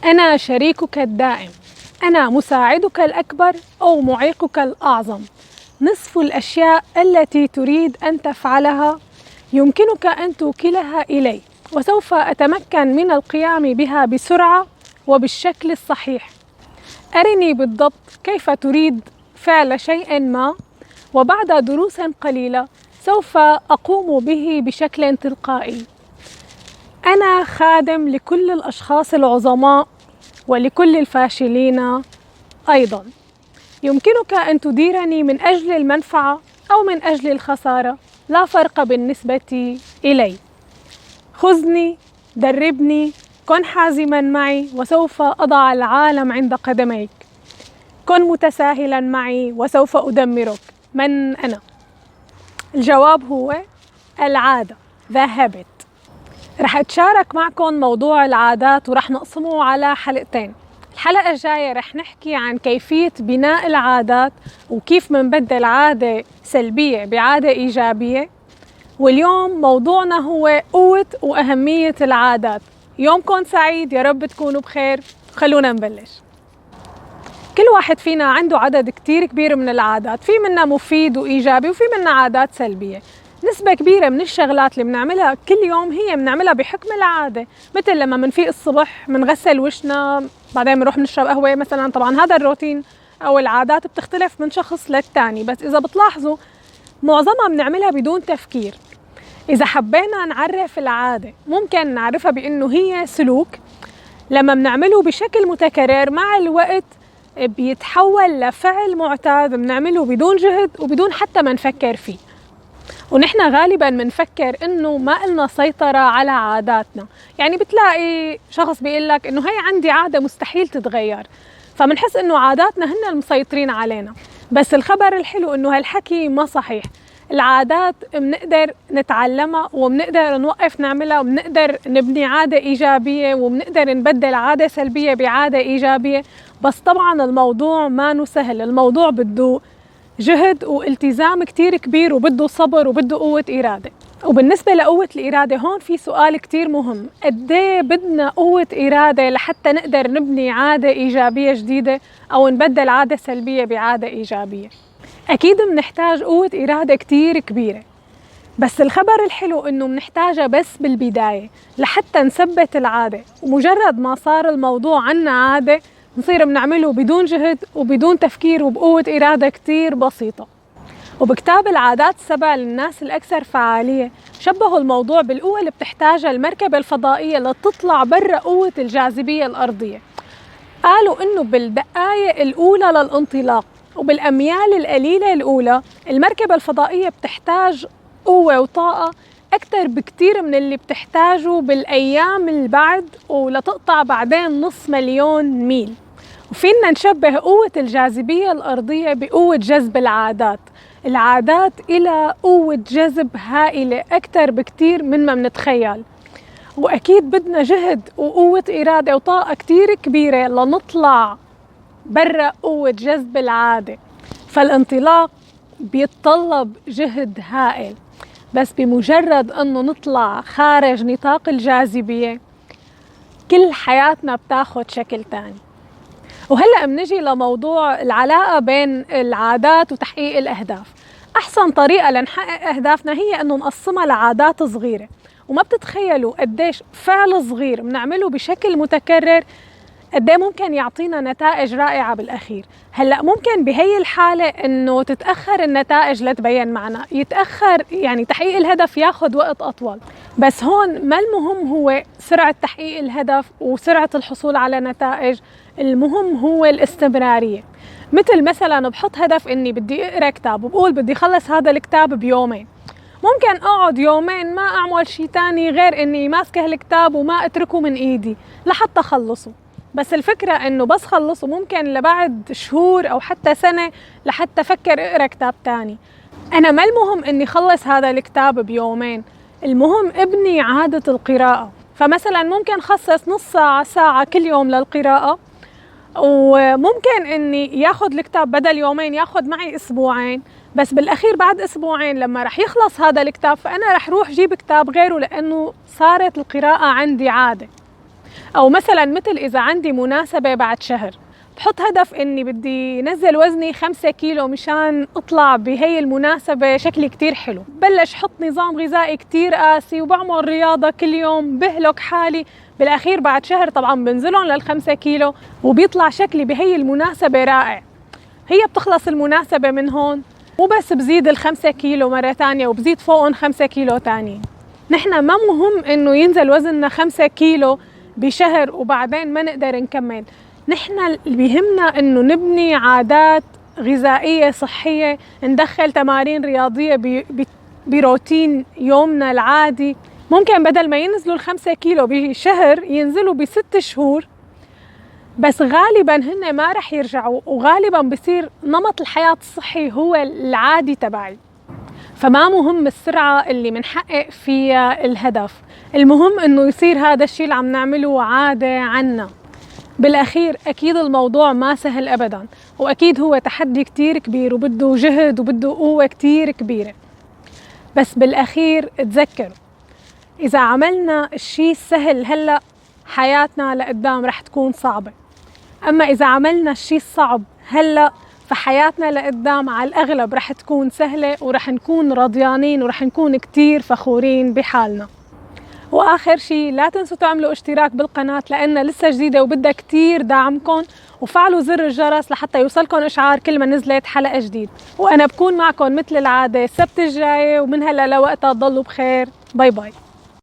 أنا شريكك الدائم، أنا مساعدك الأكبر أو معيقك الأعظم. نصف الأشياء التي تريد أن تفعلها يمكنك أن توكلها إلي، وسوف أتمكن من القيام بها بسرعة وبالشكل الصحيح. أرني بالضبط كيف تريد فعل شيء ما، وبعد دروس قليلة سوف أقوم به بشكل تلقائي. أنا خادم لكل الأشخاص العظماء ولكل الفاشلين أيضاً. يمكنك أن تديرني من أجل المنفعة أو من أجل الخسارة، لا فرق بالنسبة إلي. خذني، دربني، كن حازماً معي وسوف أضع العالم عند قدميك. كن متساهلاً معي وسوف أدمرك. من أنا؟ الجواب هو العادة، the habit. رح أتشارك معكم موضوع العادات ورح نقسمه على حلقتين. الحلقة الجاية رح نحكي عن كيفية بناء العادات وكيف منبدل عادة سلبية بعادة إيجابية. واليوم موضوعنا هو قوة وأهمية العادات. يومكم سعيد، يا رب تكونوا بخير. خلونا نبلش. كل واحد فينا عنده عدد كتير كبير من العادات، في منها مفيد وإيجابي وفي منها عادات سلبية. نسبة كبيرة من الشغلات اللي بنعملها كل يوم هي بنعملها بحكم العادة، مثل لما منفيق الصبح منغسل وشنا، بعدين بنروح نشرب قهوة مثلا. طبعا هذا الروتين أو العادات بتختلف من شخص للتاني، بس إذا بتلاحظوا معظمها بنعملها بدون تفكير. إذا حبينا نعرف العادة ممكن نعرفها بأنه هي سلوك لما بنعمله بشكل متكرر مع الوقت بيتحول لفعل معتاد بنعمله بدون جهد وبدون حتى ما نفكر فيه. ونحن غالباً منفكر إنه ما لنا سيطرة على عاداتنا، يعني بتلاقي شخص بيقول لك إنه هي عندي عادة مستحيل تتغير، فمنحس إنه عاداتنا هن المسيطرين علينا. بس الخبر الحلو إنه هالحكي ما صحيح. العادات بنقدر نتعلمها وبنقدر نوقف نعملها، وبنقدر نبني عادة إيجابية وبنقدر نبدل عادة سلبية بعادة إيجابية. بس طبعاً الموضوع ما سهل، الموضوع بده جهد والتزام كتير كبير وبده صبر وبده قوة إرادة. وبالنسبة لقوة الإرادة هون في سؤال كتير مهم، قديه بدنا قوة إرادة لحتى نقدر نبني عادة إيجابية جديدة أو نبدل عادة سلبية بعادة إيجابية؟ أكيد بنحتاج قوة إرادة كتير كبيرة، بس الخبر الحلو إنه بنحتاجها بس بالبداية لحتى نثبت العادة، ومجرد ما صار الموضوع عنا عادة نصير بنعمله بدون جهد وبدون تفكير وبقوة إرادة كتير بسيطة. وبكتاب العادات السبع للناس الأكثر فعالية شبهوا الموضوع بالقوة اللي بتحتاجها المركبة الفضائية لتطلع برا قوة الجاذبية الأرضية. قالوا إنه بالدقائق الأولى للانطلاق وبالأميال القليلة الأولى المركبة الفضائية بتحتاج قوة وطاقة أكتر بكتير من اللي بتحتاجه بالأيام البعد، ولتقطع بعدين 500,000 ميل. وفينا نشبه قوة الجاذبية الأرضية بقوة جذب العادات. العادات إلى قوة جذب هائلة أكتر بكتير من ما بنتخيل، وأكيد بدنا جهد وقوة إرادة وطاقة كتير كبيرة لنطلع برا قوة جذب العادة. فالانطلاق بيتطلب جهد هائل، بس بمجرد أنه نطلع خارج نطاق الجاذبية كل حياتنا بتاخد شكل تاني. وهلأ منجي لموضوع العلاقة بين العادات وتحقيق الأهداف. أحسن طريقة لنحقق أهدافنا هي أنه نقسمها لعادات صغيرة، وما بتتخيلوا قديش فعل صغير بنعمله بشكل متكرر قديه ممكن يعطينا نتائج رائعة بالأخير. هلأ ممكن بهي الحالة إنه تتأخر النتائج لتبين معنا، يتأخر يعني تحقيق الهدف ياخد وقت أطول، بس هون ما المهم هو سرعة تحقيق الهدف وسرعة الحصول على نتائج، المهم هو الاستمرارية. مثلا بحط هدف إني بدي أقرأ كتاب وبقول بدي خلص هذا الكتاب بيومين، ممكن أقعد يومين ما أعمل شي تاني غير إني ماسكه الكتاب وما أتركه من إيدي لحتى خلصه. بس الفكرة إنه بس خلصه ممكن لبعد شهور أو حتى سنة لحتى أفكر أقرأ كتاب تاني. أنا ما المهم إني خلص هذا الكتاب بيومين، المهم ابني عادة القراءة. فمثلا ممكن خصص نص ساعة ساعة كل يوم للقراءة، وممكن إني ياخد الكتاب بدل يومين ياخد معي أسبوعين، بس بالأخير بعد أسبوعين لما رح يخلص هذا الكتاب فأنا رح روح جيب كتاب غيره، لأنه صارت القراءة عندي عادة. أو مثلا مثل إذا عندي مناسبة بعد شهر، بحط هدف إني بدي نزل وزني 5 كيلو مشان أطلع بهي المناسبة شكلي كتير حلو. بلش حط نظام غذائي كتير قاسي وبعمل رياضة كل يوم، بهلك حالي، بالأخير بعد شهر طبعا بنزلهم لل5 كيلو وبيطلع شكلي بهي المناسبة رائع. هي بتخلص المناسبة من هون وبس بزيد ال5 كيلو مرة تانية وبزيد فوقهم 5 كيلو تاني. نحن ما مهم إنه ينزل وزننا 5 كيلو بشهر وبعدين ما نقدر نكمل. نحن اللي بيهمنا إنه نبني عادات غذائية صحية، ندخل تمارين رياضية بروتين يومنا العادي. ممكن بدل ما ينزلوا ال5 كيلو بشهر ينزلوا ب6 شهور، بس غالبا هن ما رح يرجعوا، وغالبا بصير نمط الحياة الصحي هو العادي تبعي. فما مهم السرعة اللي منحقق فيها الهدف، المهم إنه يصير هذا الشيء اللي عم نعمله عادة عنا. بالأخير أكيد الموضوع ما سهل أبدا، وأكيد هو تحدي كتير كبير وبده جهد وبده قوة كتير كبيرة، بس بالأخير تذكروا إذا عملنا الشيء السهل هلأ حياتنا لقدام رح تكون صعبة، أما إذا عملنا الشيء الصعب هلأ فحياتنا لقدام على الأغلب رح تكون سهلة ورح نكون رضيانين ورح نكون كتير فخورين بحالنا. وآخر شيء لا تنسوا تعملوا اشتراك بالقناة لأنها لسه جديدة وبدها كتير دعمكم، وفعلوا زر الجرس لحتى يوصلكم إشعار كل ما نزلت حلقة جديد. وأنا بكون معكم مثل العادة السبت الجاي، ومن هلا لوقتها تضلوا بخير. باي باي.